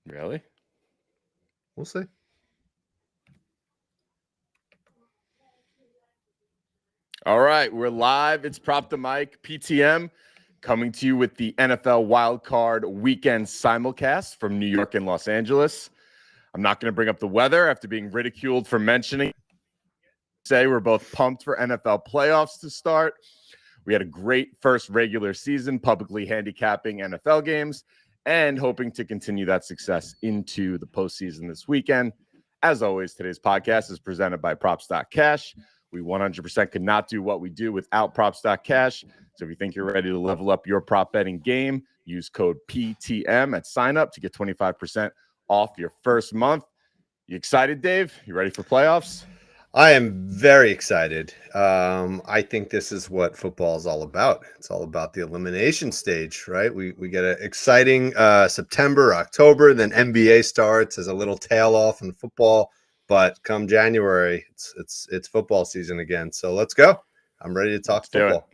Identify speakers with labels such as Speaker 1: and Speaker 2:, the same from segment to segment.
Speaker 1: Really?
Speaker 2: We'll see.
Speaker 1: All right, we're live. It's Prop the Mic, PTM, coming to you with the NFL Wildcard Weekend simulcast from New York and Los Angeles. I'm not going to bring up the weather after being ridiculed for mentioning. Say we're both pumped for NFL playoffs to start. We had a great first regular season, publicly handicapping NFL games, and hoping to continue that success into the postseason this weekend. As always, today's podcast is presented by Props.Cash. We 100% could not do what we do without Props.Cash. So if you think you're ready to level up your prop betting game, use code PTM at sign up to get 25% off your first month. You excited, Dave? You ready for playoffs?
Speaker 2: I am very excited. I think this is what football is all about. It's all about the elimination stage, right? We get an exciting September, October, then NBA starts as a little tail off in football. But come January, it's football season again. So let's go. I'm ready to talk football.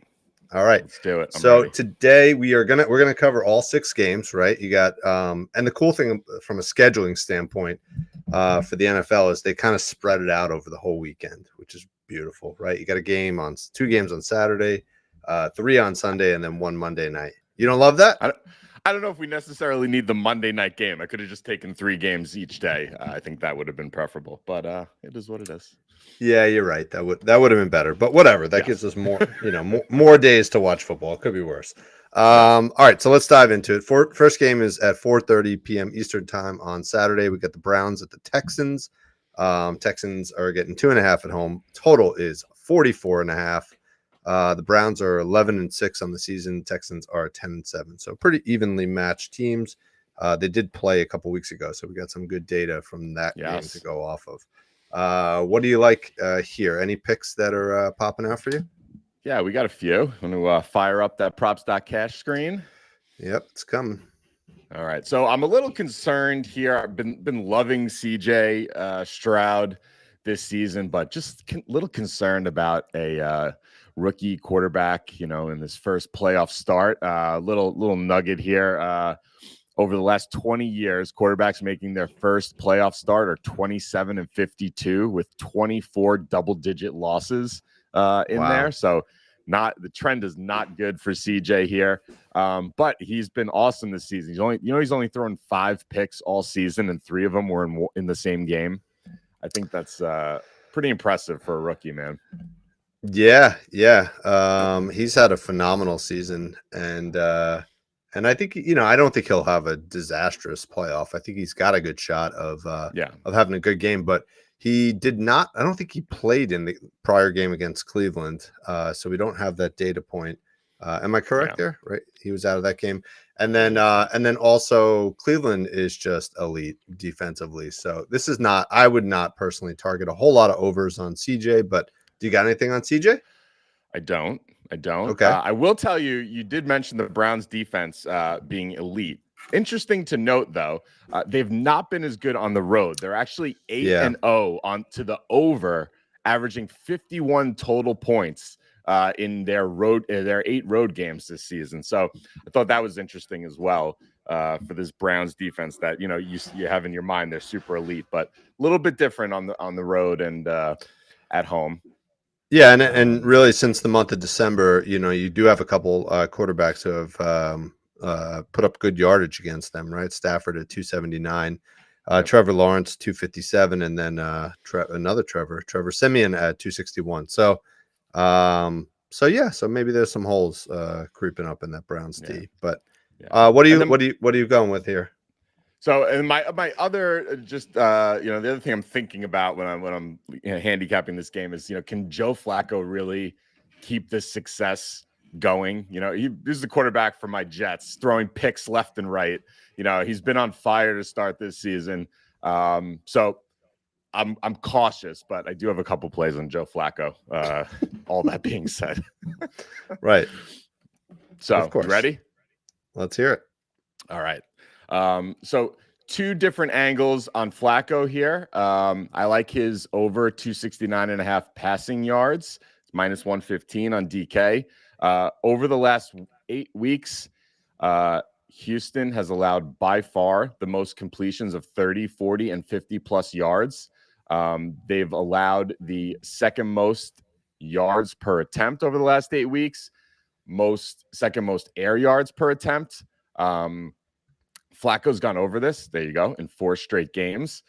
Speaker 2: All right,
Speaker 1: let's do it.
Speaker 2: So today we're gonna cover all 6 games, right? You got and the cool thing from a scheduling standpoint for the NFL is they kind of spread it out over the whole weekend, which is beautiful, right? You got 2 games on Saturday, 3 on Sunday, and then 1 Monday night. You don't love that?
Speaker 1: I don't know if we necessarily need the Monday night game. I could have just taken 3 games each day. I think that would have been preferable, but it is what it is.
Speaker 2: Yeah, you're right. That would have been better, but whatever. That gives us more, more days to watch football. It could be worse. All right, so let's dive into it. First game is at 4:30 p.m. Eastern time on Saturday. We got the Browns at the Texans. Texans are getting 2.5 at home. Total is 44.5. The Browns are 11-6 on the season. Texans are 10-7. So pretty evenly matched teams. They did play a couple weeks ago, so we got some good data from that game to go off of. What do you like here? Any picks that are popping out for you?
Speaker 1: Yeah, we got a few. I'm going to fire up that Props.Cash screen.
Speaker 2: Yep, it's coming.
Speaker 1: All right. So I'm a little concerned here. I've been loving CJ Stroud this season, but just a little concerned about a rookie quarterback, in this first playoff start. Little nugget here. Over the last 20 years, quarterbacks making their first playoff start are 27-52 with 24 double-digit losses in there. So the trend is not good for CJ here. But he's been awesome this season. He's only thrown 5 picks all season, and 3 of them were in the same game. I think that's pretty impressive for a rookie, man.
Speaker 2: Yeah. He's had a phenomenal season, and I think, I don't think he'll have a disastrous playoff. I think he's got a good shot of having a good game, but he did not. I don't think he played in the prior game against Cleveland, so we don't have that data point. Am I correct there? Right, he was out of that game, and then also Cleveland is just elite defensively. So this is not. I would not personally target a whole lot of overs on CJ, but do you got anything on CJ?
Speaker 1: I don't.
Speaker 2: Okay.
Speaker 1: I will tell you, you did mention the Browns defense being elite. Interesting to note, though, they've not been as good on the road. They're actually 8-0 on to the over, averaging 51 total points in their 8 road games this season. So I thought that was interesting as well for this Browns defense that you have in your mind they're super elite, but a little bit different on the road and at home.
Speaker 2: Yeah, and really since the month of December, you do have a couple quarterbacks who have put up good yardage against them, right? Stafford at 279, Trevor Lawrence 257, and then another Trevor Siemian at 261. So maybe there's some holes creeping up in that Browns D. But what are you going with here?
Speaker 1: So, and my other the other thing I'm thinking about when I'm handicapping this game is, can Joe Flacco really keep this success going? This is the quarterback for my Jets, throwing picks left and right. He's been on fire to start this season. So I'm cautious, but I do have a couple plays on Joe Flacco. All that being said,
Speaker 2: right.
Speaker 1: So, of course, ready?
Speaker 2: Let's hear it.
Speaker 1: All right. So 2 different angles on Flacco here. I like his over 269.5 passing yards. It's minus 115 on DK. Over the last 8 weeks, Houston has allowed by far the most completions of 30, 40, and 50 plus yards. They've allowed the second most yards per attempt over the last 8 weeks, second most air yards per attempt. Flacco's gone over this. There you go. In 4 straight games.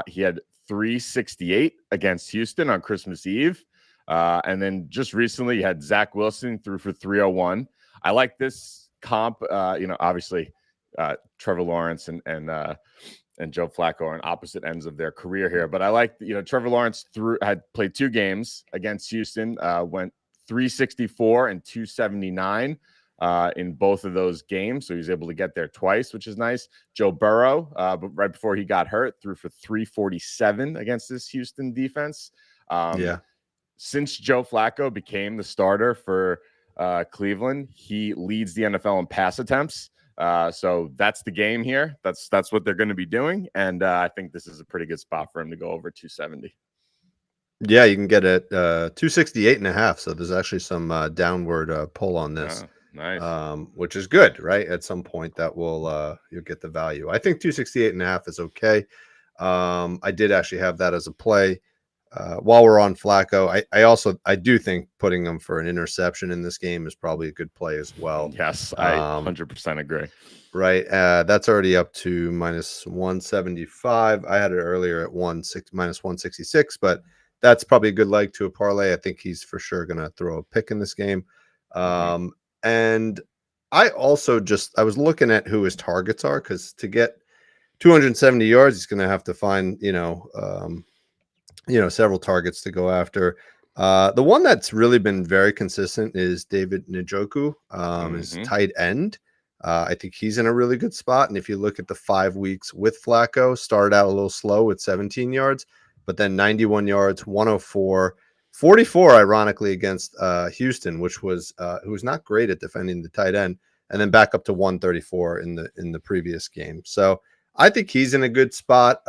Speaker 1: He had 368 against Houston on Christmas Eve. And then just recently, you had Zach Wilson threw for 301. I like this comp. Obviously, Trevor Lawrence and Joe Flacco are on opposite ends of their career here. But I like, Trevor Lawrence had played 2 games against Houston, went 364 and 279 in both of those games. So he was able to get there twice, which is nice. Joe Burrow, but right before he got hurt, threw for 347 against this Houston defense. Since Joe Flacco became the starter for Cleveland, he leads the NFL in pass attempts. So that's the game here. That's what they're going to be doing. And I think this is a pretty good spot for him to go over 270.
Speaker 2: Yeah, you can get it 268.5. So there's actually some downward pull on this.
Speaker 1: Nice.
Speaker 2: Which is good, right? At some point that will you'll get the value. I think 268.5 is okay. I did actually have that as a play. While we're on Flacco, I do think putting him for an interception in this game is probably a good play as well.
Speaker 1: Yes, I 100% agree.
Speaker 2: Right. That's already up to minus 175. I had it earlier at minus 166, but that's probably a good leg to a parlay. I think he's for sure going to throw a pick in this game. And I also I was looking at who his targets are, because to get 270 yards, he's going to have to find, several targets to go after. The one that's really been very consistent is David Njoku, his tight end. I think he's in a really good spot. And if you look at the 5 weeks with Flacco, started out a little slow with 17 yards, but then 91 yards, 104, 44, ironically, against Houston, who was not great at defending the tight end, and then back up to 134 in the previous game. So I think he's in a good spot.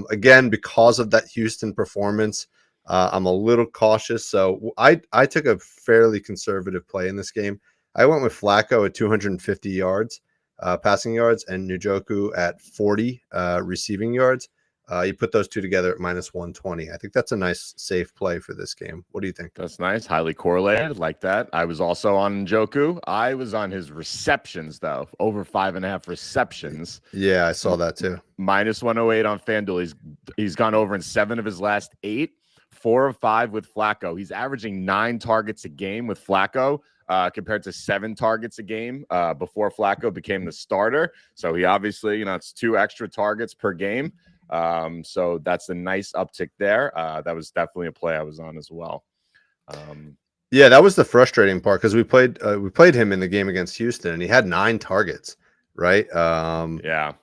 Speaker 2: Again, because of that Houston performance, I'm a little cautious. So I took a fairly conservative play in this game. I went with Flacco at 250 yards, passing yards, and Njoku at 40 receiving yards. You put those two together at minus 120. I think that's a nice, safe play for this game. What do you think?
Speaker 1: That's nice. Highly correlated. Like that. I was also on Njoku. I was on his receptions, though. Over 5.5 receptions.
Speaker 2: Yeah, I saw that too.
Speaker 1: Minus 108 on FanDuel. He's gone over in 7 of his last 8. 4 of 5 with Flacco. He's averaging 9 targets a game with Flacco, compared to 7 targets a game before Flacco became the starter. So he obviously, it's 2 extra targets per game. So that's a nice uptick there. That was definitely a play I was on as well.
Speaker 2: Yeah, that was the frustrating part, because we played him in the game against Houston, and he had 9 targets, right?
Speaker 1: Yeah,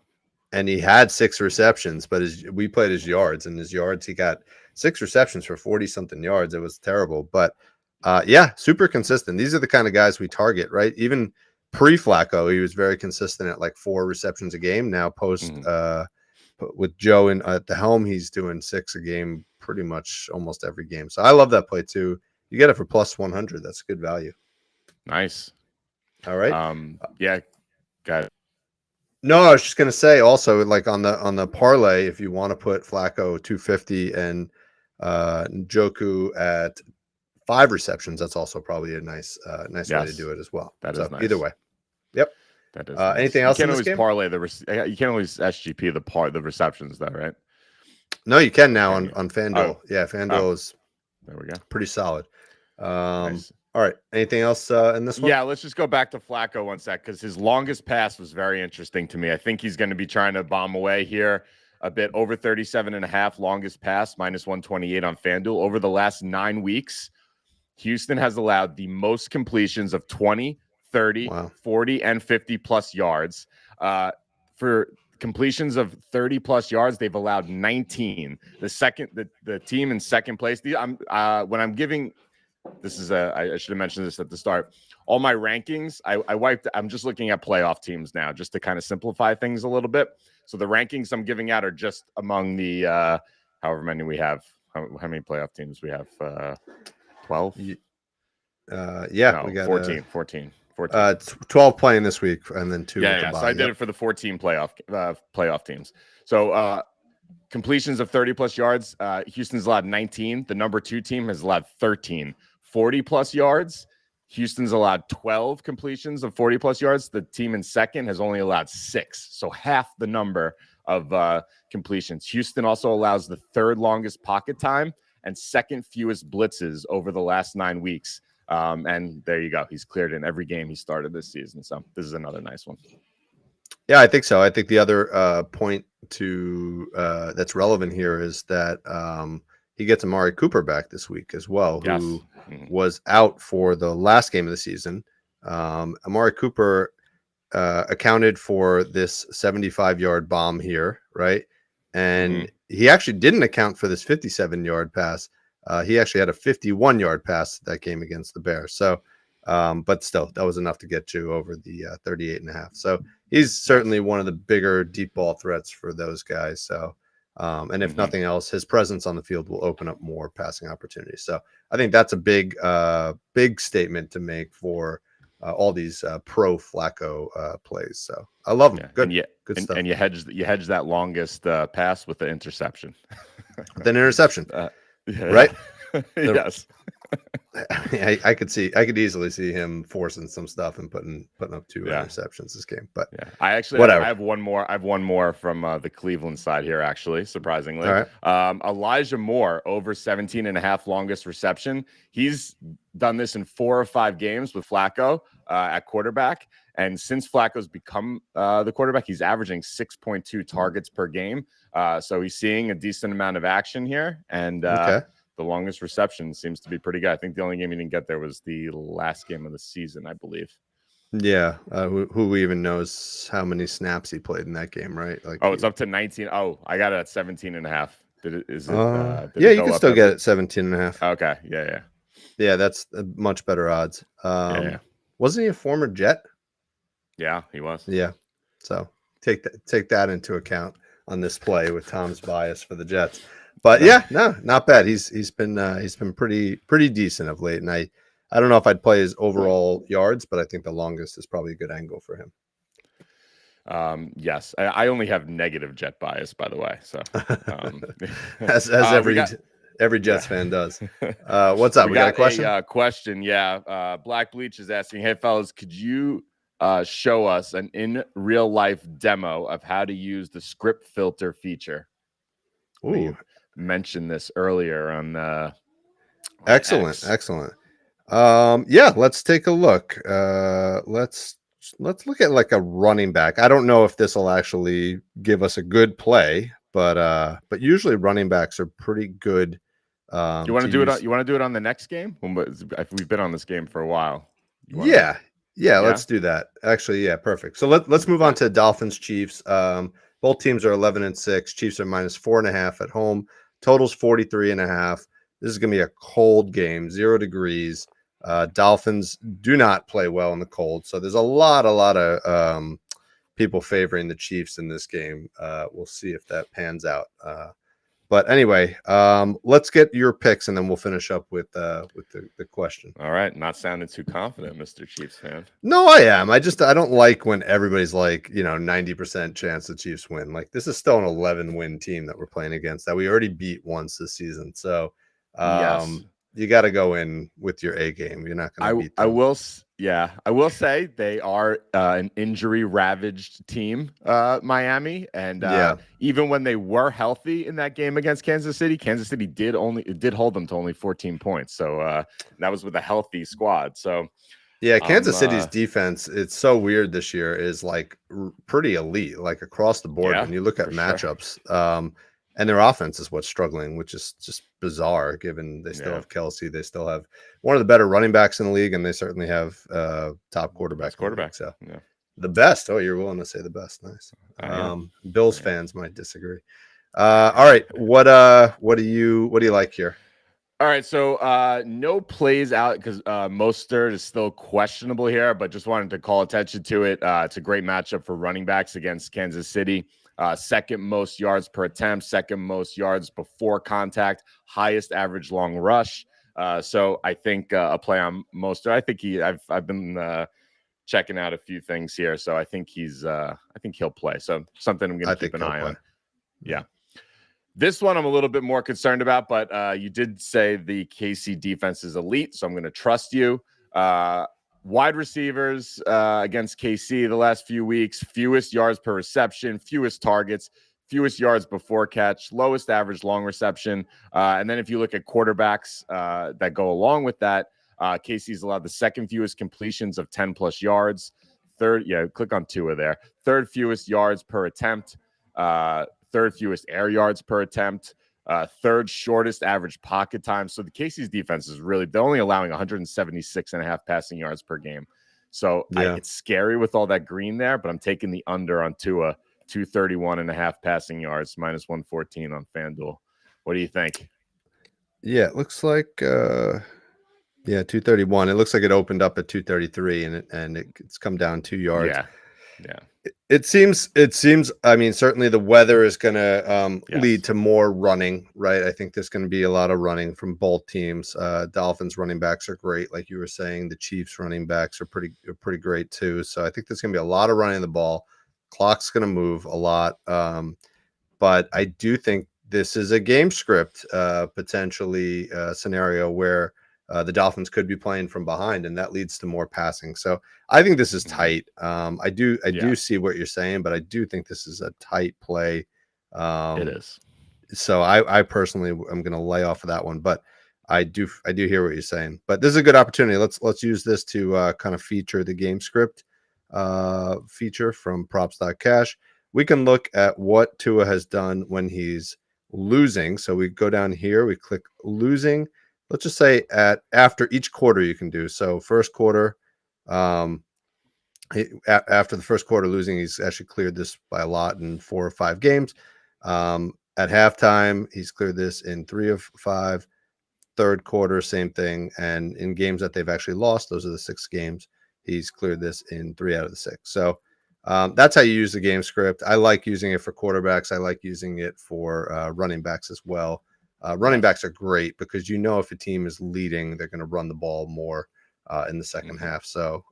Speaker 2: and he had 6 receptions, but we played his yards, and his yards, he got 6 receptions for 40 something yards. It was terrible, but yeah, super consistent. These are the kind of guys we target, right? Even pre-Flacco, he was very consistent at like 4 receptions a game. Now post with Joe at the helm, he's doing 6 a game pretty much almost every game. So I love that play too. You get it for plus 100. That's good value.
Speaker 1: Nice.
Speaker 2: All right.
Speaker 1: Yeah. Got it.
Speaker 2: No, I was just gonna say also, like on the parlay, if you want to put Flacco 250 and Njoku at 5 receptions, that's also probably a nice way to do it as well.
Speaker 1: That is nice.
Speaker 2: Either way. Yep.
Speaker 1: That is
Speaker 2: nice. Anything else?
Speaker 1: You can't always parlay you can't always SGP the receptions though, right?
Speaker 2: No, you can now on FanDuel.
Speaker 1: Oh.
Speaker 2: Yeah, FanDuel is
Speaker 1: there we go.
Speaker 2: Pretty solid.
Speaker 1: Nice.
Speaker 2: All right. Anything else in this one?
Speaker 1: Yeah, let's just go back to Flacco one sec, because his longest pass was very interesting to me. I think he's going to be trying to bomb away here a bit. Over 37.5 longest pass, minus 128 on FanDuel. Over the last 9 weeks, Houston has allowed the most completions of 20, 30, 40, and 50 plus yards. For completions of 30 plus yards, they've allowed 19. The team in second place. When I'm giving, I should have mentioned this at the start. All my rankings, I'm just looking at playoff teams now, just to kind of simplify things a little bit. So the rankings I'm giving out are just among the however many we have. How many playoff teams we have? 12?
Speaker 2: Yeah,
Speaker 1: no,
Speaker 2: we got
Speaker 1: 14 14.
Speaker 2: 12 playing this week, and then 2 with the
Speaker 1: Yeah.
Speaker 2: bye.
Speaker 1: So I did it for the 14 playoff teams. So completions of 30+ yards. Houston's allowed 19. The number 2 team has allowed 13. 40+ yards. Houston's allowed 12 completions of 40+ yards. The team in second has only allowed 6. So half the number of completions. Houston also allows the 3rd longest pocket time and 2nd fewest blitzes over the last 9 weeks. And there you go. He's cleared in every game he started this season. So this is another nice one.
Speaker 2: Yeah, I think so. I think the other point to that's relevant here is that he gets Amari Cooper back this week as well, who was out for the last game of the season. Amari Cooper accounted for this 75-yard bomb here, right? And he actually didn't account for this 57-yard pass. He actually had a 51-yard pass that game against the Bears. So, but still, that was enough to get you over the 38.5. So he's certainly one of the bigger deep ball threats for those guys. So, and if nothing else, his presence on the field will open up more passing opportunities. So I think that's a big statement to make for all these pro Flacco plays. So I love him. Good, good stuff.
Speaker 1: And you hedge that longest pass with the interception.
Speaker 2: With an interception, right?
Speaker 1: Yes.
Speaker 2: I could easily see him forcing some stuff and putting up 2 interceptions this game. But
Speaker 1: I actually I have one more. I have one more from the Cleveland side here, actually, surprisingly.
Speaker 2: All right.
Speaker 1: Elijah Moore over 17.5 longest reception. He's done this in 4 or 5 games with Flacco at quarterback. And since Flacco's become the quarterback, he's averaging 6.2 targets per game. So he's seeing a decent amount of action here. And the longest reception seems to be pretty good. I think the only game he didn't get there was the last game of the season, I believe.
Speaker 2: Yeah. Who even knows how many snaps he played in that game, right? Like,
Speaker 1: it's up to 19. Oh, I got it at 17.5.
Speaker 2: Yeah, you can still get it 17.5.
Speaker 1: Okay. Yeah.
Speaker 2: Yeah, that's much better odds. Wasn't he a former Jet?
Speaker 1: Yeah, he was.
Speaker 2: Yeah. So take that into account on this play with Tom's bias for the Jets. But no, not bad. He's been pretty decent of late, and I don't know if I'd play his overall yards, but I think the longest is probably a good angle for him.
Speaker 1: Yes, I only have negative Jet bias, by the way. So
Speaker 2: as every Jets fan does. What's up? We got a question.
Speaker 1: Question. Yeah. Black Bleach is asking, hey fellas, could you show us an in real life demo of how to use the script filter feature?
Speaker 2: Ooh.
Speaker 1: Mentioned this earlier on
Speaker 2: excellent. Yeah, let's take a look. Let's look at like a running back. I don't know if this will actually give us a good play, but usually running backs are pretty good.
Speaker 1: You want to do it? You want to do it on the next game? We've been on this game for a while.
Speaker 2: Yeah, let's do that. Actually, yeah, perfect. So let's move on to Dolphins Chiefs. Both teams are 11-6. Chiefs are -4.5 at home. Totals 43.5. This is going to be a cold game, 0 degrees. Dolphins do not play well in the cold, so there's a lot of people favoring the Chiefs in this game. We'll see if that pans out. But anyway, let's get your picks, and then we'll finish up with the question.
Speaker 1: All right, not sounding too confident, Mr. Chiefs fan.
Speaker 2: No, I am. I don't like when everybody's like, 90% chance the Chiefs win. Like, this is still an 11-win team that we're playing against that we already beat once this season. So,
Speaker 1: yes.
Speaker 2: You got to go in with your A game. You're not going to beat them.
Speaker 1: I will say they are an injury-ravaged team, Miami, and even when they were healthy in that game against Kansas City did hold them to only 14 points. So that was with a healthy squad. So
Speaker 2: yeah, Kansas City's defense, it's so weird this year, is like pretty elite, like across the board. When you look at matchups, and their offense is what's struggling, which is just bizarre given they still have Kelsey. They still have one of the better running backs in the league, and they certainly have top quarterback. So the best. Oh, you're willing to say the best. Nice. Bills fans might disagree. All right. What do you like here?
Speaker 1: All right, so no plays out because Mostert is still questionable here, but just wanted to call attention to it. It's a great matchup for running backs against Kansas City. Second most yards per attempt, second most yards before contact, highest average long rush. So I think a play on Mostert. I think I've been checking out a few things here. So I think I think he'll play. So something I'm going to keep an eye on. Yeah. This one I'm a little bit more concerned about, but you did say the KC defense is elite, so I'm going to trust you. Wide receivers against KC the last few weeks, fewest yards per reception, fewest targets, fewest yards before catch, lowest average long reception. And then if you look at quarterbacks that go along with that, KC's allowed the second fewest completions of 10 plus yards. Click on Tua there. Third fewest yards per attempt. Third fewest air yards per attempt, third shortest average pocket time. So the KC's defense is they're only allowing 176.5 passing yards per game. So it's scary with all that green there, but I'm taking the under on Tua, 231.5 passing yards, minus 114 on FanDuel. What do you think?
Speaker 2: Yeah, it looks like 231. It looks like it opened up at 233 and it's come down 2 yards.
Speaker 1: Yeah.
Speaker 2: It seems, I mean, certainly the weather is going to lead to more running, right? I think there's going to be a lot of running from both teams. Dolphins running backs are great. Like you were saying, the Chiefs running backs are pretty great too. So I think there's going to be a lot of running the ball. Clock's going to move a lot. But I do think this is a game script, potentially scenario where the Dolphins could be playing from behind, and that leads to more passing. So I think this is tight. I do see what you're saying, but I do think this is a tight play.
Speaker 1: It is.
Speaker 2: So I personally am going to lay off of that one, but I do hear what you're saying. But this is a good opportunity. Let's use this to kind of feature the game script feature from props.cash. We can look at what Tua has done when he's losing. So we go down here, we click losing. Let's just say after each quarter you can do. So first quarter, after the first quarter losing, he's actually cleared this by a lot in 4 or 5 games. At halftime, he's cleared this in 3 of 5. Third quarter, same thing. And in games that they've actually lost, those are the 6 games, he's cleared this in 3 out of the 6. So that's how you use the game script. I like using it for quarterbacks. I like using it for running backs as well. Running backs are great because if a team is leading, they're going to run the ball more in the second half. So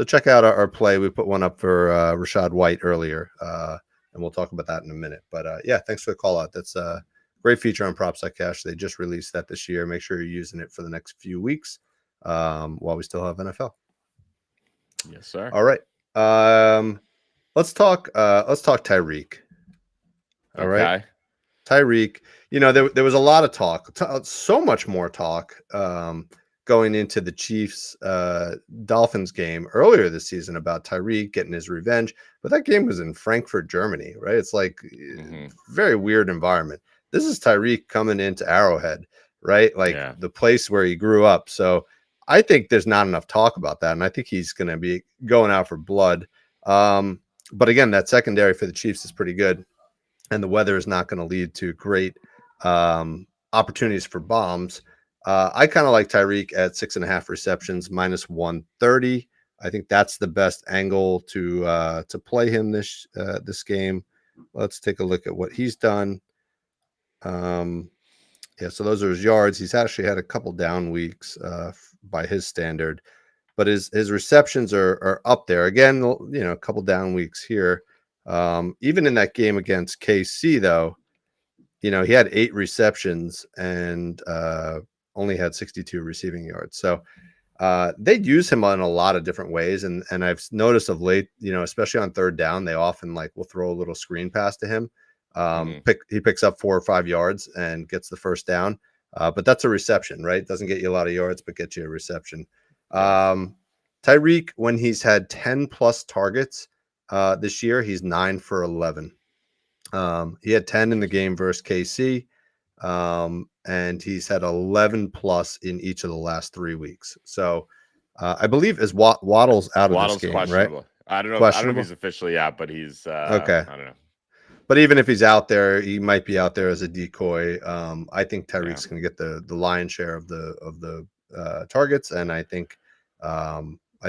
Speaker 2: check out our play. We put one up for Rachaad White earlier, and we'll talk about that in a minute. But thanks for the call out. That's a great feature on Props.cash. They just released that this year. Make sure you're using it for the next few weeks while we still have NFL.
Speaker 1: Yes, sir.
Speaker 2: All right. Let's talk Tyreek. All right. Tyreek, there was a lot of talk, so much more talk going into the Chiefs Dolphins game earlier this season about Tyreek getting his revenge. But that game was in Frankfurt, Germany, right? It's like very weird environment. This is Tyreek coming into Arrowhead, right? Like the place where he grew up. So I think there's not enough talk about that. And I think he's going to be going out for blood. But again, that secondary for the Chiefs is pretty good. And the weather is not going to lead to great opportunities for bombs. I kind of like Tyreek at 6.5 receptions, minus 130. I think that's the best angle to play him this game. Let's take a look at what he's done. So those are his yards. He's actually had a couple down weeks by his standard, but his receptions are up there again. A couple down weeks here. Even in that game against KC, though, he had 8 receptions and only had 62 receiving yards. So they use him in a lot of different ways. And I've noticed of late, especially on third down, they often will throw a little screen pass to him. He picks up 4 or 5 yards and gets the first down. But that's a reception, right? Doesn't get you a lot of yards, but gets you a reception. Tyreek, when he's had 10 plus targets, this year, he's 9 for 11. He had 10 in the game versus KC, and he's had 11 plus in each of the last 3 weeks. So I believe is Waddle's out of this game, right?
Speaker 1: I don't know if he's officially out, but he's okay. I don't know.
Speaker 2: But even if he's out there, he might be out there as a decoy. I think Tyreek's going to get the lion's share of the targets, and I think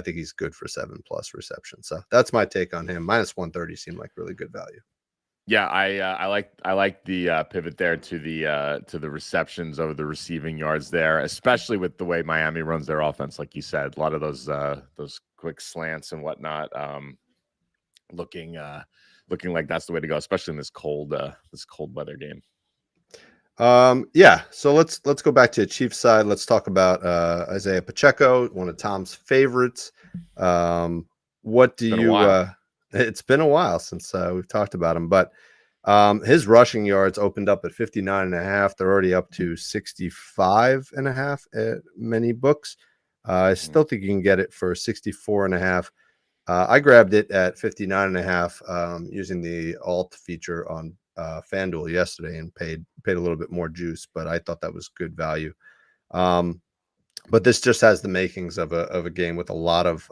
Speaker 2: he's good for 7+ receptions. So that's my take on him. Minus 130 seemed like really good value.
Speaker 1: Yeah, I like the pivot there to the receptions over the receiving yards there, especially with the way Miami runs their offense. Like you said, a lot of those quick slants and whatnot, looking like that's the way to go, especially in this cold weather game.
Speaker 2: Yeah, so let's go back to the Chiefs side. Let's talk about Isaiah Pacheco, one of Tom's favorites. What do you it's been a while since we've talked about him, but his rushing yards opened up at 59.5. They're already up to 65.5 at many books. I still think you can get it for 64.5. I grabbed it at 59.5 using the alt feature on FanDuel yesterday and paid a little bit more juice, but I thought that was good value. But this just has the makings of a game with a lot of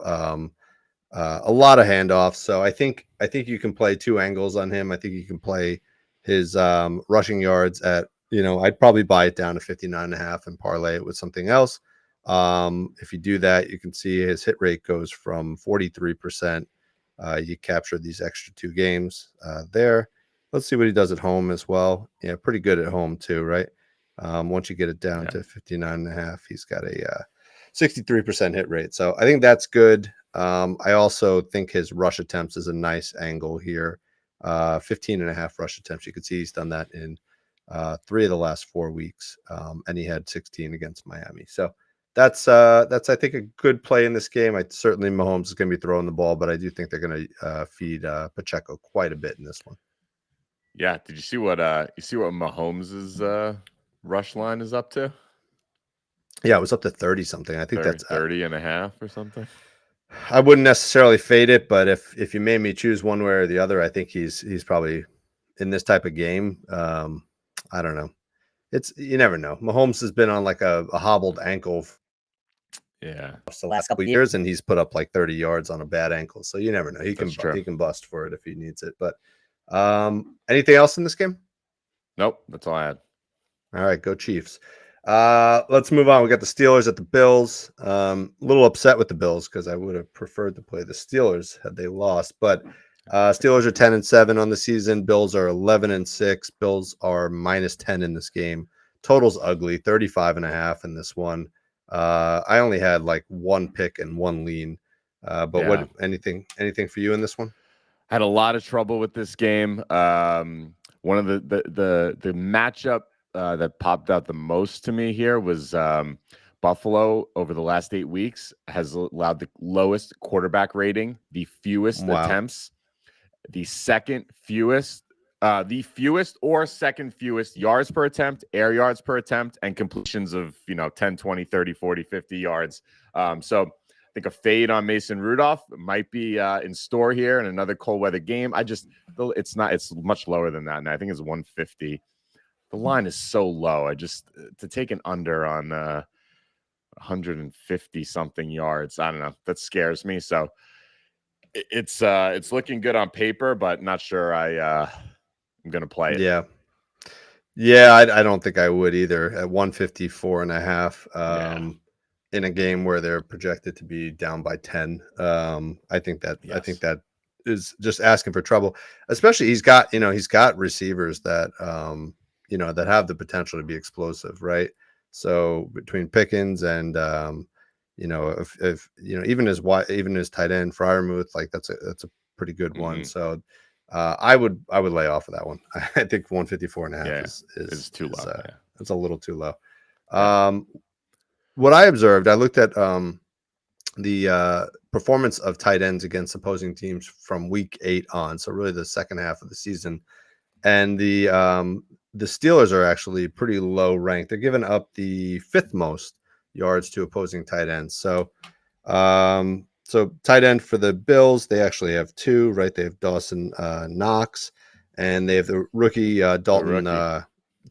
Speaker 2: handoffs. So I think you can play two angles on him. I think you can play his rushing yards at, I'd probably buy it down to 59.5 and parlay it with something else. If you do that, you can see his hit rate goes from 43%. You capture these extra 2 games there. Let's see what he does at home as well. Yeah, pretty good at home too, right? Once you get it down to 59.5, he's got a 63% hit rate. So I think that's good. I also think his rush attempts is a nice angle here. 15.5 rush attempts. You can see he's done that in 3 of the last 4 weeks. And he had 16 against Miami. So that's I think a good play in this game. Certainly Mahomes is going to be throwing the ball, but I do think they're going to feed Pacheco quite a bit in this one.
Speaker 1: Yeah. Did you see what Mahomes's rush line is up to?
Speaker 2: Yeah, it was up to 30 something. I think that's
Speaker 1: 30.5 or something.
Speaker 2: I wouldn't necessarily fade it, but if you made me choose one way or the other, I think he's probably in this type of game. I don't know. You never know. Mahomes has been on like a hobbled ankle.
Speaker 1: Yeah,
Speaker 2: the last couple of years, and he's put up like 30 yards on a bad ankle. So you never know. He can bust for it if he needs it. But anything else in this game?
Speaker 1: Nope, that's all I had.
Speaker 2: All right, go Chiefs. Let's move on. We got the Steelers at the Bills. A little upset with the Bills because I would have preferred to play the Steelers had they lost. But Steelers are 10-7 on the season. Bills are 11-6. Bills are -10 in this game. Total's ugly, 35.5 in this one. I only had like 1 pick and 1 lean. What anything for you in this one?
Speaker 1: I had a lot of trouble with this game. One of the matchup that popped out the most to me here was Buffalo over the last 8 weeks has allowed the lowest quarterback rating, the fewest attempts, the second fewest, the fewest or second fewest yards per attempt, air yards per attempt, and completions of 10, 20, 30, 40, 50 yards. So I think a fade on Mason Rudolph might be in store here in another cold weather game. It's much lower than that, and I think it's 150. The line is so low. To take an under on 150 something yards, I don't know. That scares me. So it's looking good on paper, but not sure I'm going to play it.
Speaker 2: Yeah. I don't think I would either at 154.5 in a game where they're projected to be down by 10. I think that is just asking for trouble, especially he's got receivers that, that have the potential to be explosive, right? So between Pickens and if even his tight end Freiermuth, like that's a pretty good one. So I would lay off of that one. I think 154.5 is too low. It's a little too low. What I observed, I looked at the performance of tight ends against opposing teams from week 8 on, so really the second half of the season, and the Steelers are actually pretty low ranked. They're giving up the 5th most yards to opposing tight ends. So tight end for the Bills, they actually have 2, right? They have Dawson Knox, and they have the rookie Dalton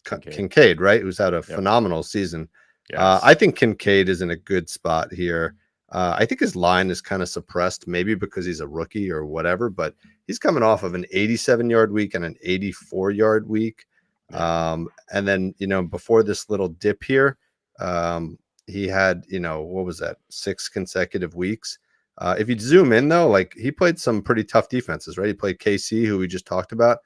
Speaker 2: Kincaid, right? Who's had a phenomenal season. Yes. I think Kincaid is in a good spot here. I think his line is kind of suppressed, maybe because he's a rookie or whatever, but he's coming off of an 87-yard week and an 84-yard week. And then, before this little dip here, he had, what was that? 6 consecutive weeks. If you zoom in though, like he played some pretty tough defenses, right? He played KC, who we just talked about.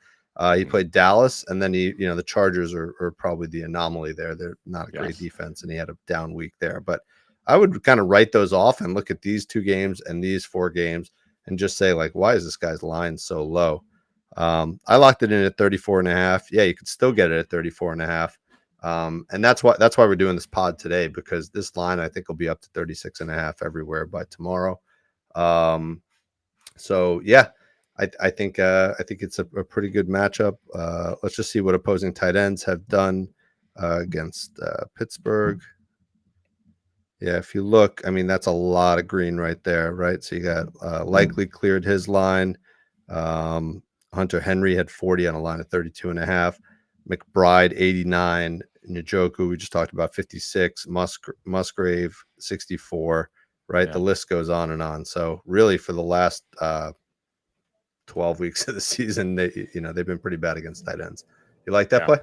Speaker 2: He played Dallas, and then the Chargers are probably the anomaly there. They're not a great defense, and he had a down week there. But I would kind of write those off and look at these 2 games and these 4 games and just say, like, why is this guy's line so low? I locked it in at 34.5. Yeah, you could still get it at 34.5. And that's why we're doing this pod today, because this line I think will be up to 36.5 everywhere by tomorrow. So yeah, I think it's a pretty good matchup. Let's just see what opposing tight ends have done against Pittsburgh. Yeah, if you look, I mean, that's a lot of green right there, right? So you got Likely cleared his line. Hunter Henry had 40 on a line of 32.5. McBride 89. Njoku, we just talked about 56. Musgrave 64. Right, yeah. The list goes on and on. So really, for the last 12 weeks of the season, they've been pretty bad against tight ends. You like that play?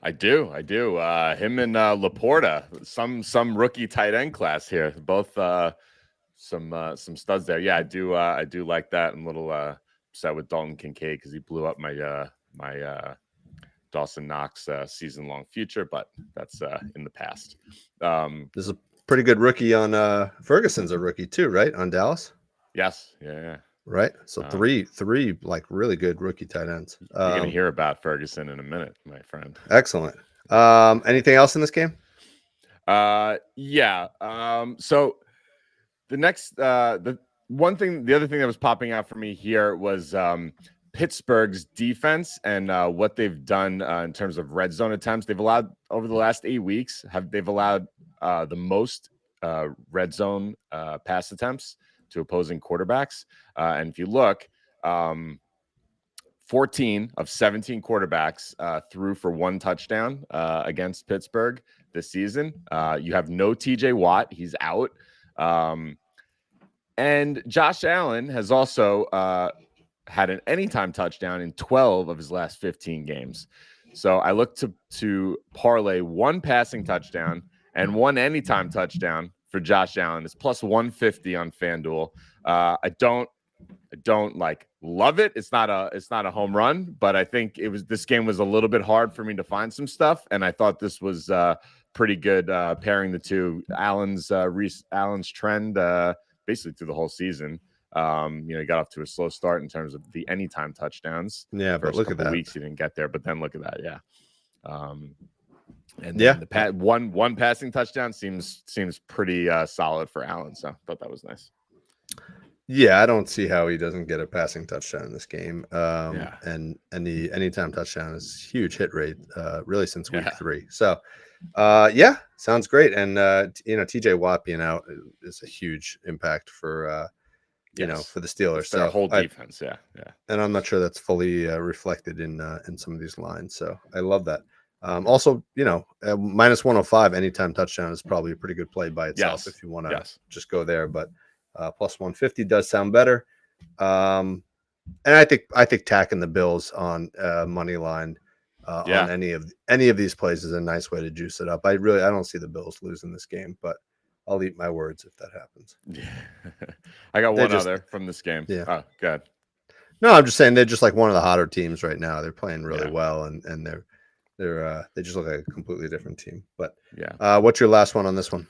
Speaker 1: I do. Him and Laporta, some rookie tight end class here. Both some studs there. Yeah, I do like that. I'm a little upset with Dalton Kincaid because he blew up my my Dawson Knox season-long future, but that's in the past.
Speaker 2: There's a pretty good rookie on Ferguson's a rookie too, right? On Dallas.
Speaker 1: Yes. Yeah.
Speaker 2: Right. So three like really good rookie tight ends.
Speaker 1: You're gonna hear about Ferguson in a minute, my friend.
Speaker 2: Excellent. Anything else in this game?
Speaker 1: Yeah. So the other thing that was popping out for me here was Pittsburgh's defense and what they've done in terms of red zone attempts. They've allowed over the last 8 weeks. They've allowed the most red zone pass attempts to opposing quarterbacks. And if you look, 14 of 17 quarterbacks threw for 1 touchdown against Pittsburgh this season. You have no TJ Watt. He's out. And Josh Allen has also had an anytime touchdown in 12 of his last 15 games. So I look to parlay 1 passing touchdown and 1 anytime touchdown for Josh Allen. It's plus 150 on FanDuel. I don't like love it. It's not a home run, but I think this game was a little bit hard for me to find some stuff, and I thought this was pretty good pairing the two. Allen's trend basically through the whole season. He got off to a slow start in terms of the anytime touchdowns.
Speaker 2: Yeah, but look at that.
Speaker 1: Weeks he didn't get there, but then look at that. Yeah. And yeah, the one passing touchdown seems pretty solid for Allen. So I thought that was nice.
Speaker 2: Yeah, I don't see how he doesn't get a passing touchdown in this game. And the anytime touchdown is huge hit rate, really since week 3. So, sounds great. And TJ Watt being out is a huge impact for for the Steelers.
Speaker 1: Their whole defense, yeah.
Speaker 2: And I'm not sure that's fully reflected in some of these lines. So I love that. Also, minus 105 anytime touchdown is probably a pretty good play by itself if you want to just go there. But plus 150 does sound better. And I think tacking the Bills on money line on any of these plays is a nice way to juice it up. I don't see the Bills losing this game, but I'll eat my words if that happens.
Speaker 1: Yeah. I got one other from this game.
Speaker 2: Yeah.
Speaker 1: Oh, good.
Speaker 2: No, I'm just saying they're just like one of the hotter teams right now. They're playing really well, and they just look like a completely different team. But what's your last one on this one?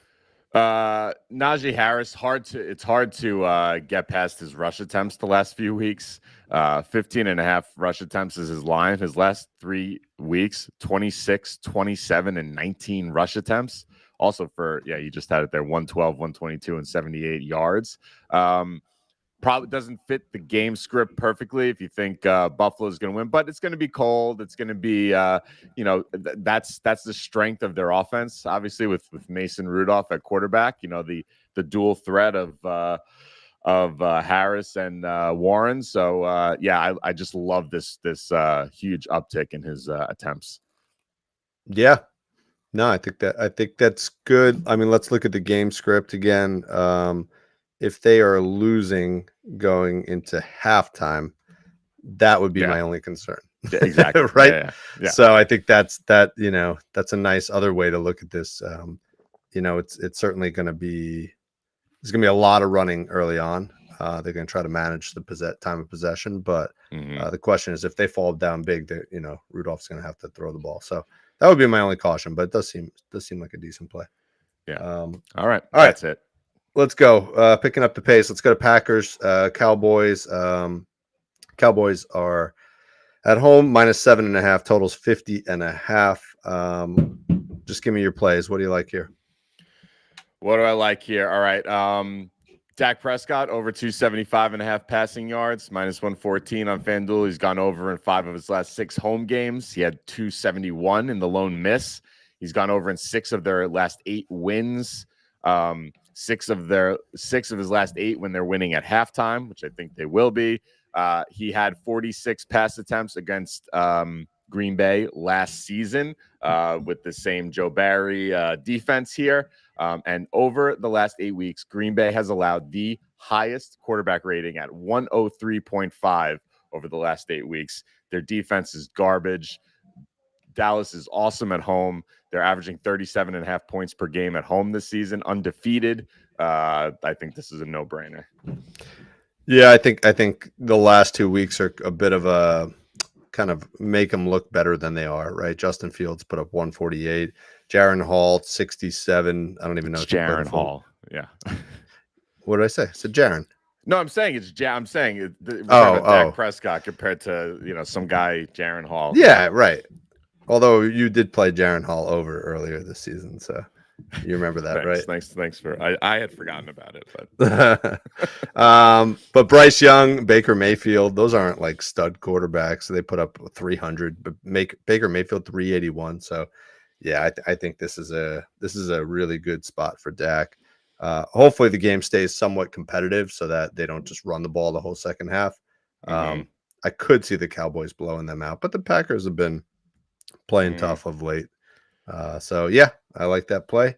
Speaker 1: Najee Harris, it's hard to get past his rush attempts the last few weeks. 15.5 rush attempts is his line. His last 3 weeks, 26, 27, and 19 rush attempts. Also you just had it there, 112, 122, and 78 yards. Probably doesn't fit the game script perfectly if you think Buffalo is going to win, but it's going to be cold. It's going to be, that's the strength of their offense. Obviously, with Mason Rudolph at quarterback, the dual threat of Harris and Warren. So I just love this huge uptick in his attempts.
Speaker 2: Yeah. No, I think that's good. I mean, let's look at the game script again. If they are losing going into halftime, that would be my only concern.
Speaker 1: Yeah, exactly.
Speaker 2: Right. Yeah. So I think that's a nice other way to look at this. It's certainly going to be, there's going to be a lot of running early on. They're going to try to manage the time of possession, but
Speaker 1: Mm-hmm.
Speaker 2: the question is if they fall down big, that Rudolph's going to have to throw the ball. So that would be my only caution, but it does seem like a decent play.
Speaker 1: Yeah.
Speaker 2: All
Speaker 1: right. That's it.
Speaker 2: Let's go. Picking up the pace. Let's go to Packers, Cowboys. Cowboys are at home -7.5. Totals 50.5. Just give me your plays. What do you like here?
Speaker 1: What do I like here? All right. Dak Prescott over 275.5 passing yards, -114 on FanDuel. He's gone over in 5 of his last 6 home games. He had 271 in the lone miss. He's gone over in 6 of their last 8 wins. 6 of his last 8 when they're winning at halftime, which I think they will be. He had 46 pass attempts against Green Bay last season with the same Joe Barry defense here. And over the last 8 weeks, Green Bay has allowed the highest quarterback rating at 103.5 over the last 8 weeks. Their defense is garbage. Dallas is awesome at home. They're averaging 37.5 points per game at home this season, undefeated. I think this is a no-brainer.
Speaker 2: Yeah, I think the last 2 weeks are a bit of a kind of make them look better than they are, right? Justin Fields put up 148. Jaren Hall 67. I don't even know.
Speaker 1: It's Jaren Hall. Yeah.
Speaker 2: What did I say? I said Jaren.
Speaker 1: No, I'm saying Dak Prescott compared to some guy Jaren Hall.
Speaker 2: Yeah, right. Although you did play Jaren Hall over earlier this season, so you remember that, right?
Speaker 1: Thanks for I had forgotten about it,
Speaker 2: but Bryce Young, Baker Mayfield, those aren't like stud quarterbacks. So they put up 300, but Baker Mayfield 381. So yeah, I think this is a really good spot for Dak. Hopefully the game stays somewhat competitive so that they don't just run the ball the whole second half. I could see the Cowboys blowing them out, but the Packers have been playing tough of late. So yeah, I like that play.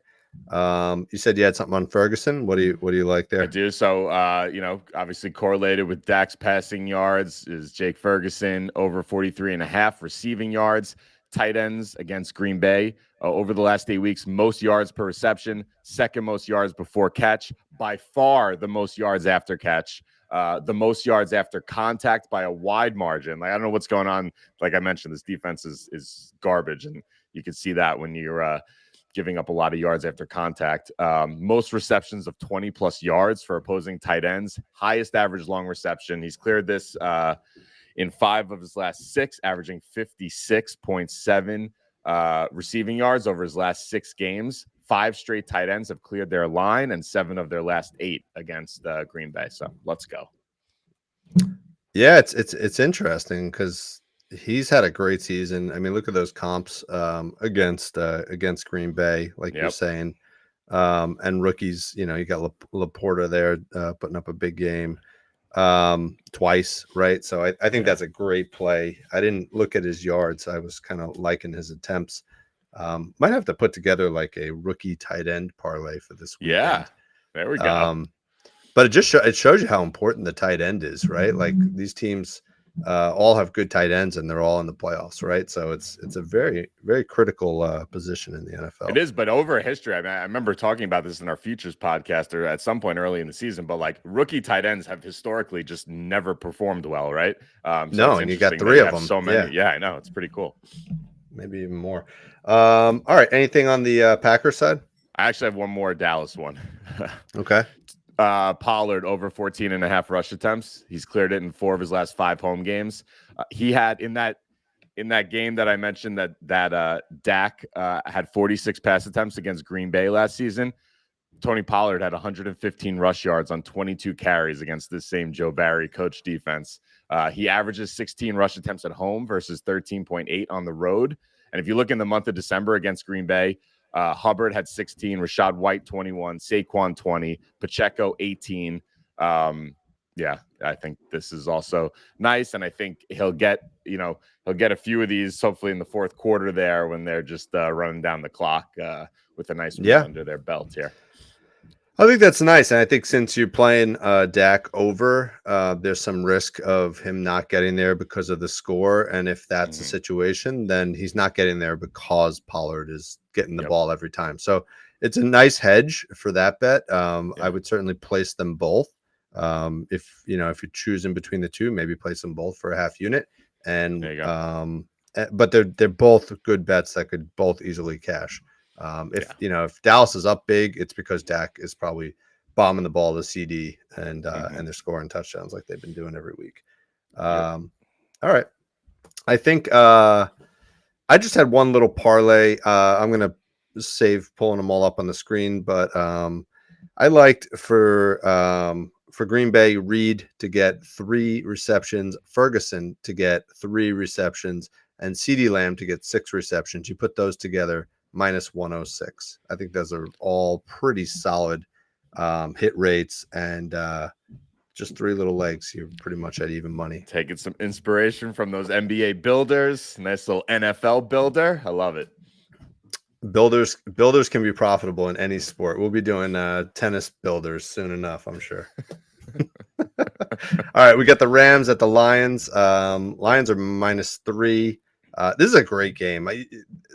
Speaker 2: You said you had something on Ferguson. What do you like there?
Speaker 1: I do. So obviously correlated with Dak's passing yards is Jake Ferguson over 43.5 receiving yards. Tight ends against Green Bay over the last 8 weeks, most yards per reception, second most yards before catch, by far the most yards after catch, the most yards after contact by a wide margin. Like, I don't know what's going on. Like I mentioned, this defense is garbage, and you can see that when you're giving up a lot of yards after contact. Most receptions of 20+ yards for opposing tight ends, highest average long reception. He's cleared this in 5 of his last 6, averaging 56.7 receiving yards over his last 6 games. 5 straight tight ends have cleared their line, and 7 of their last 8 against Green Bay. So let's go.
Speaker 2: Yeah, it's interesting because he's had a great season. I mean, look at those comps against Green Bay, like you're saying, and rookies. You got Laporta there putting up a big game twice, right? So I think that's a great play. I didn't look at his yards. I was kind of liking his attempts. Might have to put together like a rookie tight end parlay for this weekend.
Speaker 1: Yeah, there we go.
Speaker 2: But it just it shows you how important the tight end is, right? Like these teams all have good tight ends and they're all in the playoffs, right? So it's a very, very critical position in the NFL.
Speaker 1: It is, but over history, I mean, I remember talking about this in our Futures podcast or at some point early in the season, but like rookie tight ends have historically just never performed well, right?
Speaker 2: No, and you got 3 of them.
Speaker 1: So many. Yeah, I know. It's pretty cool.
Speaker 2: Maybe even more. All right. Anything on the Packers side?
Speaker 1: I actually have one more Dallas one.
Speaker 2: Okay.
Speaker 1: Pollard over 14.5 rush attempts. He's cleared it in 4 of his last 5 home games. He had in that game that I mentioned that Dak had 46 pass attempts against Green Bay last season. Tony Pollard had 115 rush yards on 22 carries against this same Joe Barry coach defense. He averages 16 rush attempts at home versus 13.8 on the road. And if you look in the month of December against Green Bay, Hubbard had 16, Rachaad White 21, Saquon 20, Pacheco 18. Yeah, I think this is also nice, and I think he'll get a few of these hopefully in the fourth quarter there when they're just running down the clock with a nice win under their belt here.
Speaker 2: I think that's nice, and I think since you're playing Dak over, there's some risk of him not getting there because of the score, and if that's the situation, then he's not getting there because Pollard is getting the ball every time. So it's a nice hedge for that bet. I would certainly place them both. If if you're choosing between the two, maybe place them both for a half unit. And
Speaker 1: There you go.
Speaker 2: but they're both good bets that could both easily cash. If Dallas is up big, it's because Dak is probably bombing the ball to CD and they're scoring touchdowns like they've been doing every week. All right. I think I just had one little parlay. I'm gonna save pulling them all up on the screen, but I liked for Green Bay, Reed to get 3 receptions, Ferguson to get 3 receptions, and CeeDee Lamb to get 6 receptions. You put those together, minus 106. I think those are all pretty solid hit rates, and just 3 little legs. You're pretty much at even money.
Speaker 1: Taking some inspiration from those NBA builders. Nice little NFL builder. I love it.
Speaker 2: Builders can be profitable in any sport. We'll be doing tennis builders soon enough, I'm sure. All right, we got the Rams at the Lions. Lions are minus 3. This is a great game.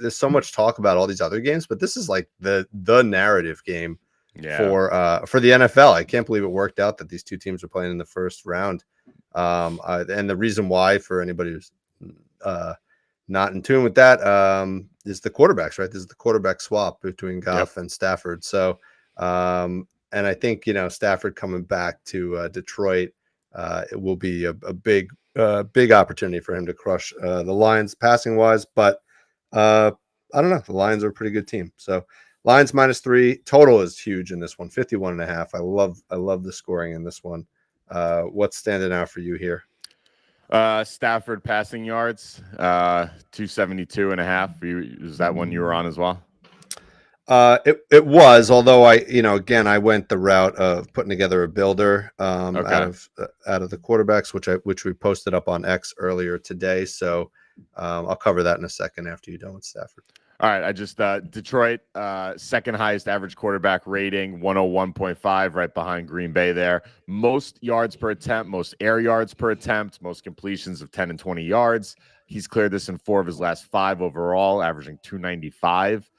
Speaker 2: There's so much talk about all these other games, but this is like the narrative game for the NFL. I can't believe it worked out that these two teams are playing in the first round. And the reason why, for anybody who's not in tune with that, is the quarterbacks, right? This is the quarterback swap between Goff and Stafford. So, and I think, Stafford coming back to Detroit, it will be a big opportunity for him to crush the Lions passing wise. But I don't know. The Lions are a pretty good team. So Lions minus 3. Total is huge in this one, 51.5. I love the scoring in this one. What's standing out for you here?
Speaker 1: Stafford passing yards, 272.5. Is that one you were on as well?
Speaker 2: It was, although I went the route of putting together a builder out of the quarterbacks, which we posted up on X earlier today. So I'll cover that in a second after you're done with Stafford.
Speaker 1: All right, I just Detroit, second highest average quarterback rating, 101.5, right behind Green Bay there. Most yards per attempt, most air yards per attempt, most completions of 10 and 20 yards. He's cleared this in 4 of his last 5 overall, averaging 295.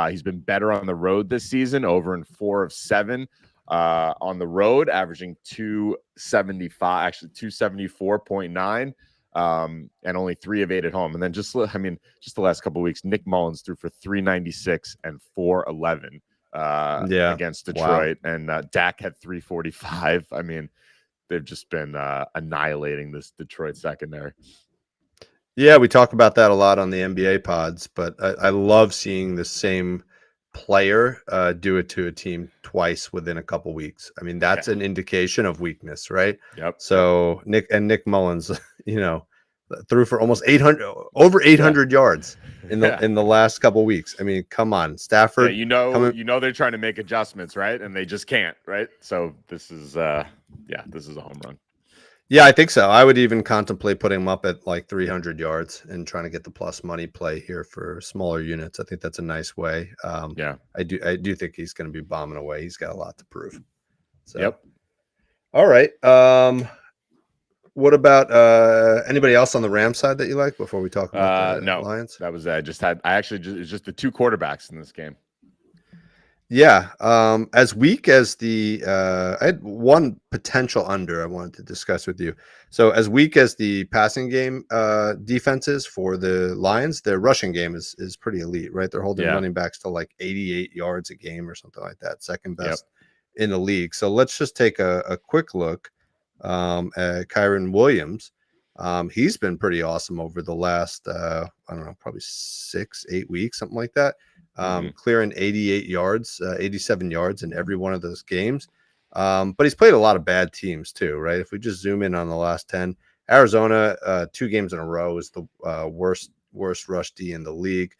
Speaker 1: He's been better on the road this season, over in 4 of 7 on the road, averaging 275, actually 274.9. And only 3 of 8 at home. And then just the last couple of weeks, Nick Mullins threw for 396 and 411 against Detroit. Wow. And Dak had 345. I mean, they've just been annihilating this Detroit secondary.
Speaker 2: Yeah, we talk about that a lot on the NBA pods, but I love seeing the same player do it to a team twice within a couple weeks. I mean, that's an indication of weakness, right?
Speaker 1: Yep.
Speaker 2: So Nick Mullins, threw for almost 800 yards in the last couple weeks. I mean, come on, Stafford.
Speaker 1: Yeah, they're trying to make adjustments, right? And they just can't, right? So this is a home run.
Speaker 2: Yeah, I think so. I would even contemplate putting him up at like 300 yards and trying to get the plus money play here for smaller units. I think that's a nice way. I do think he's going to be bombing away. He's got a lot to prove. So,
Speaker 1: yep.
Speaker 2: All right. What about anybody else on the Rams side that you like before we talk about the Lions?
Speaker 1: That was it's just the 2 quarterbacks in this game.
Speaker 2: Yeah. As weak as I had one potential under I wanted to discuss with you. So as weak as the passing game defenses for the Lions, their rushing game is pretty elite, right? They're holding running backs to like 88 yards a game or something like that, second best in the league. So let's just take a quick look at Kyren Williams. He's been pretty awesome over the last, I don't know, probably 6-8 weeks, something like that. Clearing 88 yards, 87 yards in every one of those games. But he's played a lot of bad teams too, right? If we just zoom in on the last 10, Arizona, 2 games in a row is the worst rush D in the league.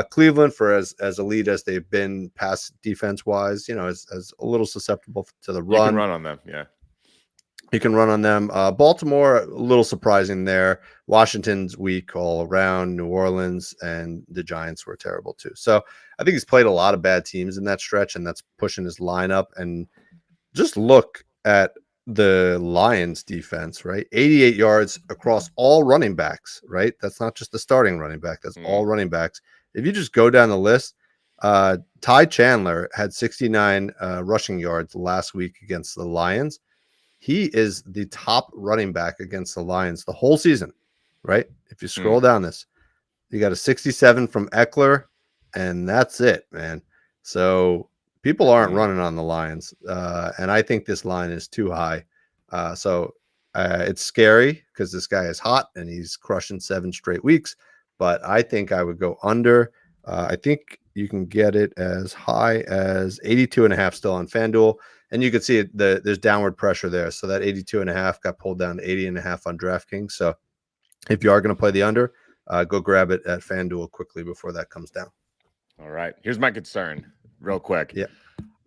Speaker 2: Cleveland, for as elite as they've been pass defense wise, is a little susceptible to the run.
Speaker 1: You can run on them, yeah.
Speaker 2: You can run on them. Baltimore, a little surprising there. Washington's weak all around. New Orleans and the Giants were terrible too. So I think he's played a lot of bad teams in that stretch, and that's pushing his lineup. And just look at the Lions defense, right? 88 yards across all running backs, right? That's not just the starting running back. That's all running backs. If you just go down the list, Ty Chandler had 69 rushing yards last week against the Lions. he is the top running back against the Lions the whole season, right? If you scroll down this, you got a 67 from Eckler, and that's it, man. So people aren't running on the Lions, and I think this line is too high. So it's scary because this guy is hot and he's crushing 7 straight weeks. But I think I would go under. I think you can get it as high as 82.5 still on FanDuel. And you can see there's downward pressure there. So that 82.5 got pulled down to 80.5 on DraftKings. So if you are going to play the under, go grab it at FanDuel quickly before that comes down.
Speaker 1: All right. Here's my concern real quick.
Speaker 2: Yeah.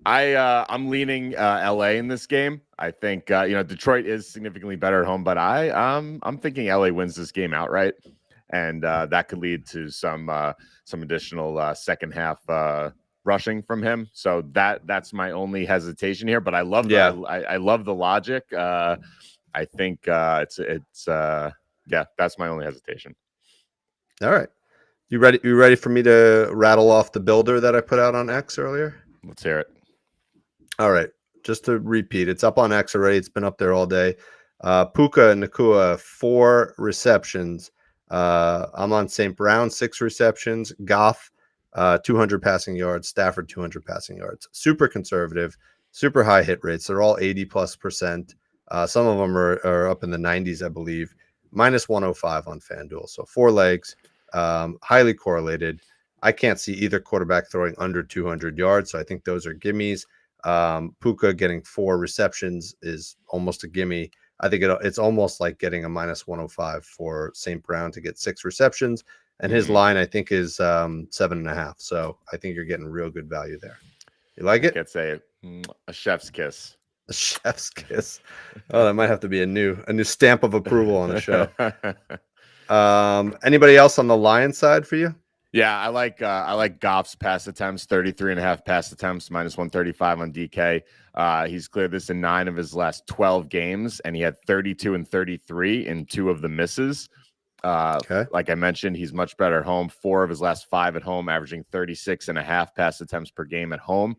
Speaker 1: I'm leaning LA in this game. I think Detroit is significantly better at home, but I'm thinking LA wins this game outright, and that could lead to some additional second half rushing from him. So that's my only hesitation here. But I love I love the logic. I think it's that's my only hesitation.
Speaker 2: All right. You ready for me to rattle off the builder that I put out on X earlier?
Speaker 1: Let's hear it.
Speaker 2: All right. Just to repeat, it's up on X already. It's been up there all day. Puka Nacua, 4 receptions. I'm on St. Brown, 6 receptions. Goff, 200 passing yards. Stafford, 200 passing yards. Super conservative, super high hit rates. They're all 80+%. Some of them are up in the 90s, I believe. Minus 105 on FanDuel. So 4 legs, highly correlated. I can't see either quarterback throwing under 200 yards. So I think those are gimmies. Puka getting 4 receptions is almost a gimme. I think it's almost like getting a minus 105 for St. Brown to get 6 receptions. And his line, I think, is 7.5. So I think you're getting real good value there. You like it?
Speaker 1: I'd say a chef's kiss.
Speaker 2: A chef's kiss. Oh, that might have to be a new stamp of approval on the show. Anybody else on the Lions side for you?
Speaker 1: Yeah, I like Goff's pass attempts, 33.5 pass attempts, minus 135 on DK. He's cleared this in 9 of his last 12 games, and he had 32 and 33 in 2 of the misses. Okay. Like I mentioned, he's much better at home. 4 of his last 5 at home, averaging 36.5 pass attempts per game at home.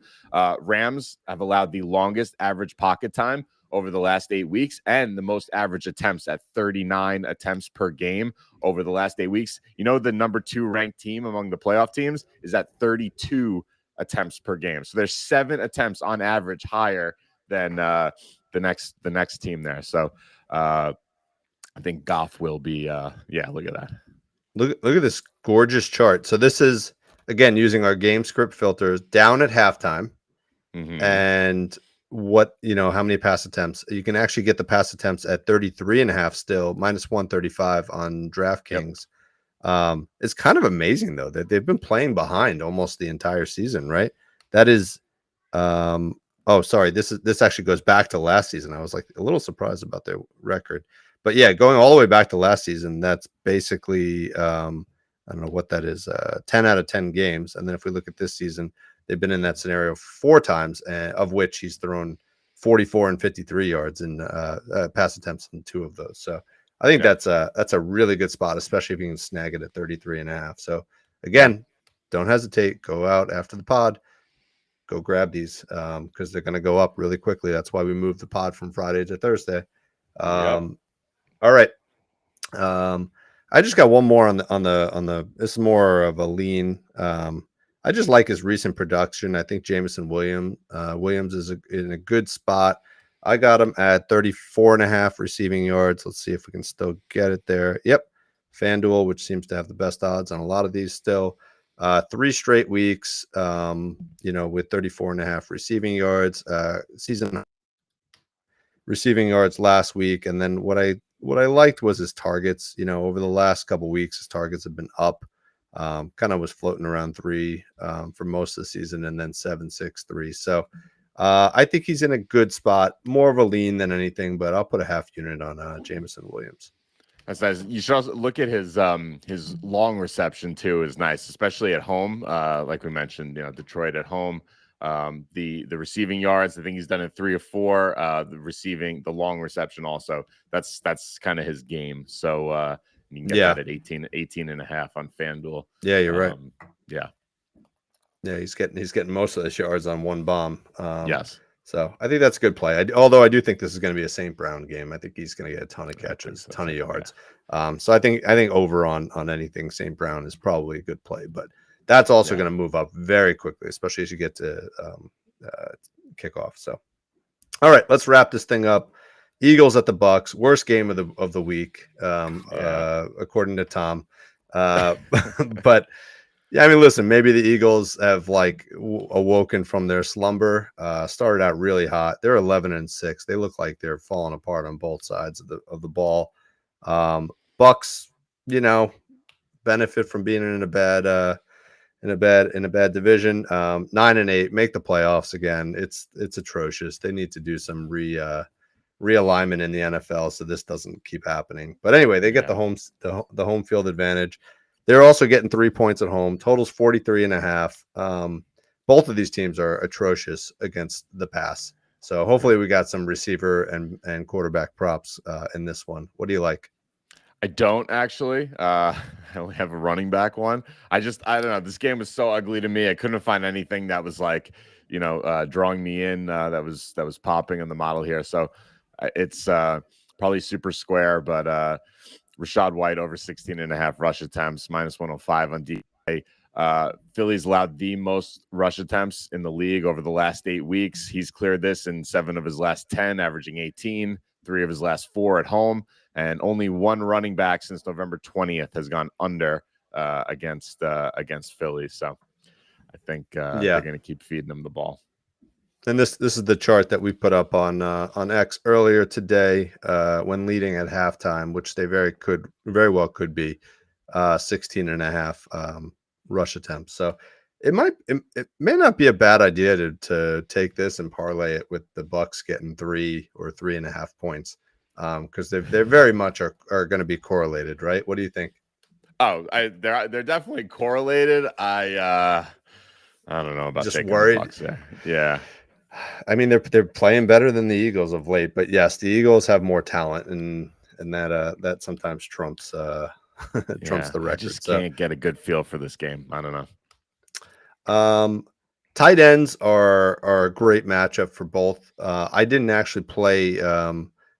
Speaker 1: Rams have allowed the longest average pocket time over the last 8 weeks and the most average attempts at 39 attempts per game over the last 8 weeks. You know, the number 2 ranked team among the playoff teams is at 32 attempts per game. So there's 7 attempts on average higher than the next team there. So I think Goff will be look at that.
Speaker 2: Look at this gorgeous chart. So this is, again, using our game script filters, down at halftime. And how many pass attempts. You can actually get the pass attempts at 33.5 still, minus 135 on DraftKings. Yep. It's kind of amazing, though, that they've been playing behind almost the entire season, right? That is, this actually goes back to last season. I was like a little surprised about their record. But yeah, going all the way back to last season, that's basically, I don't know what that is, 10 out of 10 games. And then if we look at this season, they've been in that scenario 4 times, of which he's thrown 44 and 53 yards in pass attempts in 2 of those. So I think that's a really good spot, especially if you can snag it at 33.5. So again, don't hesitate. Go out after the pod. Go grab these because they're going to go up really quickly. That's why we moved the pod from Friday to Thursday. All right. I just got one more on the. This is more of a lean. I just like his recent production. I think Jameson Williams is in a good spot. I got him at 34.5 receiving yards. Let's see if we can still get it there. Yep. FanDuel, which seems to have the best odds on a lot of these still. 3 straight weeks, with 34.5 receiving yards. Season receiving yards last week. And then what I liked was his targets. Over the last couple of weeks, his targets have been up. Kind of was floating around 3 for most of the season, and then 7, 6, 3. So I think he's in a good spot, more of a lean than anything, but I'll put a half unit on Jameson Williams.
Speaker 1: That's nice. You should also look at his long reception too is nice, especially at home. Like we mentioned, Detroit at home. The receiving yards, I think he's done it 3 or 4. The long reception also. That's kind of his game. So you can get that at 18.5 on FanDuel.
Speaker 2: Yeah, you're right.
Speaker 1: Yeah,
Speaker 2: he's getting most of the yards on one bomb.
Speaker 1: Yes.
Speaker 2: So I think that's a good play. Although I do think this is going to be a St. Brown game. I think he's going to get a ton of catches, ton of yards. Yeah. So I think over on anything St. Brown is probably a good play, but that's also going to move up very quickly, especially as you get to kickoff. So, all right, let's wrap this thing up. Eagles at the Bucks, worst game of the week, according to Tom. But yeah, I mean, listen, maybe the Eagles have like awoken from their slumber. Started out really hot. They're 11-6. They look like they're falling apart on both sides of the ball. Bucks, benefit from being in a bad division. 9-8, make the playoffs again. It's atrocious. They need to do some realignment in the NFL so this doesn't keep happening. But anyway, they get the home field advantage. They're also getting 3 points at home. Totals 43.5. Both of these teams are atrocious against the pass. So hopefully we got some receiver and quarterback props in this one. What do you like?
Speaker 1: I don't actually. I only have a running back one. I don't know. This game was so ugly to me. I couldn't find anything that was like, drawing me in. That was popping on the model here. So it's probably super square, but Rachaad White over 16.5 rush attempts, -105 on DK. Philly's allowed the most rush attempts in the league over the last 8 weeks. He's cleared this in 7 of his last 10, averaging 18, 3 of his last 4 at home. And only one running back since November 20th has gone under against Philly. So I think they're going to keep feeding them the ball.
Speaker 2: And this is the chart that we put up on X earlier today when leading at halftime, which they very well could be 16.5 rush attempts. So it may not be a bad idea to take this and parlay it with the Bucks getting 3 or 3.5 points because they very much are going to be correlated, right? What do you think?
Speaker 1: Oh, they're definitely correlated. I don't know about
Speaker 2: just
Speaker 1: taking
Speaker 2: worried.
Speaker 1: The Bucks there. Yeah.
Speaker 2: I mean, they're playing better than the Eagles of late, but yes, the Eagles have more talent, and that sometimes trumps the record.
Speaker 1: I just can't get a good feel for this game. I don't
Speaker 2: know. Tight ends are a great matchup for both. I didn't actually play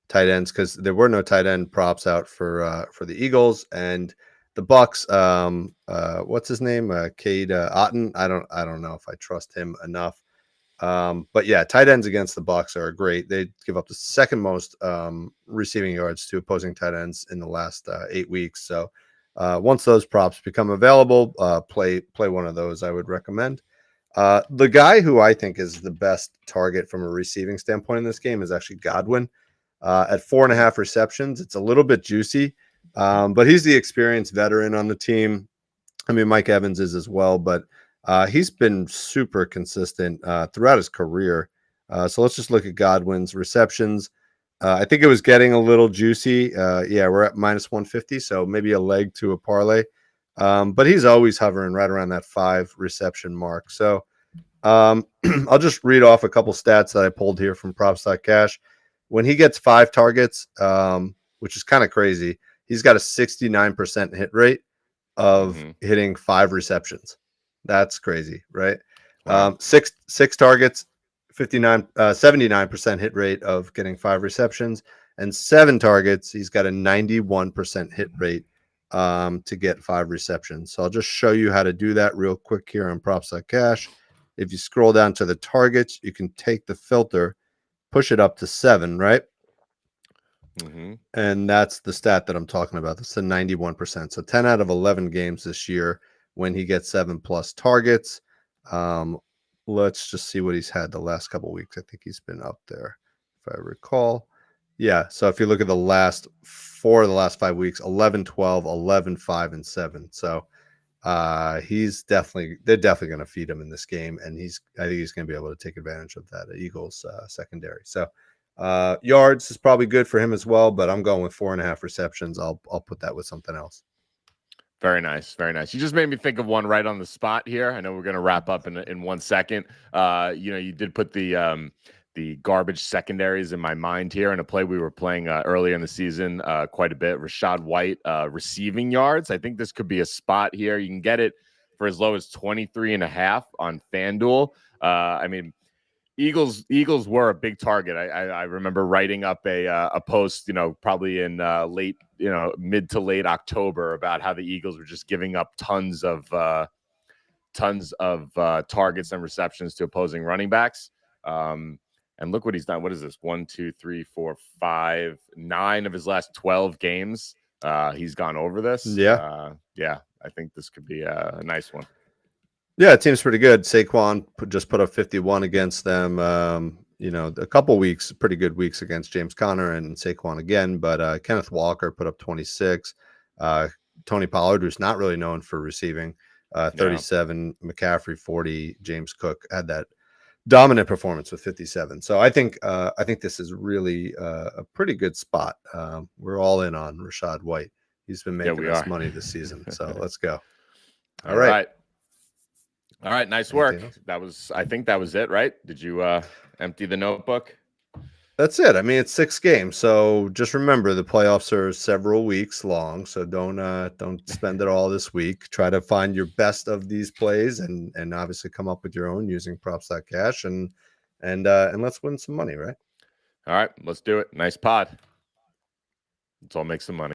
Speaker 2: tight ends because there were no tight end props out for the Eagles and the Bucks. What's his name? Cade Otton. I don't know if I trust him enough. But yeah, tight ends against the Bucks are great. They give up the second most receiving yards to opposing tight ends in the last 8 weeks. So once those props become available, play one of those. I would recommend. The guy who I think is the best target from a receiving standpoint in this game is actually Godwin at 4.5 receptions. It's a little bit juicy, but he's the experienced veteran on the team. I mean, Mike Evans is as well, but he's been super consistent throughout his career. So let's just look at Godwin's receptions. I think it was getting a little juicy. We're at -150, so maybe a leg to a parlay. But he's always hovering right around that 5 reception mark. So I'll just read off a couple stats that I pulled here from props.cash. When he gets 5 targets, which is kind of crazy, he's got a 69% hit rate of hitting 5 receptions. That's crazy, right? Wow. Six targets, 79% hit rate of getting 5 receptions, and 7 targets. He's got a 91% hit rate to get 5 receptions. So I'll just show you how to do that real quick here on props.cash. If you scroll down to the targets, you can take the filter, push it up to 7, right? And that's the stat that I'm talking about. That's the 91%. So 10 out of 11 games this year when he gets 7+ targets. Let's just see what he's had the last couple of weeks. I think he's been up there, if I recall. Yeah. So if you look at the last 4 of the last 5 weeks, 11, 12, 11, 5, and 7. So they're definitely going to feed him in this game. And I think he's going to be able to take advantage of that Eagles secondary. So yards is probably good for him as well, but I'm going with 4.5 receptions. I'll put that with something else.
Speaker 1: Very nice. Very nice. You just made me think of one right on the spot here. I know we're going to wrap up in 1 second. You did put the garbage secondaries in my mind here in a play we were playing earlier in the season quite a bit. Rachaad White receiving yards. I think this could be a spot here. You can get it for as low as 23.5 on FanDuel. I mean, Eagles were a big target. I remember writing up a post, probably in late, mid to late October about how the Eagles were just giving up tons of targets and receptions to opposing running backs. And look what he's done. What is this? 1, 2, 3, 4, 5, 9 of his last 12 games. He's gone over this.
Speaker 2: Yeah.
Speaker 1: I think this could be a nice one.
Speaker 2: Yeah, it seems pretty good. Saquon just put up 51 against them. A couple weeks, pretty good weeks against James Conner and Saquon again. But Kenneth Walker put up 26. Tony Pollard, who's not really known for receiving, 37. Yeah. McCaffrey, 40. James Cook had that dominant performance with 57. So I think this is really a pretty good spot. We're all in on Rachaad White. He's been making us money this season. So let's go.
Speaker 1: All right. All right, nice work. I think that was it, right? Did you empty the notebook?
Speaker 2: That's it. I mean, it's 6 games, so just remember the playoffs are several weeks long. So don't spend it all this week. Try to find your best of these plays, and obviously come up with your own using props.cash, and let's win some money, right?
Speaker 1: All right, let's do it. Nice pod. Let's all make some money.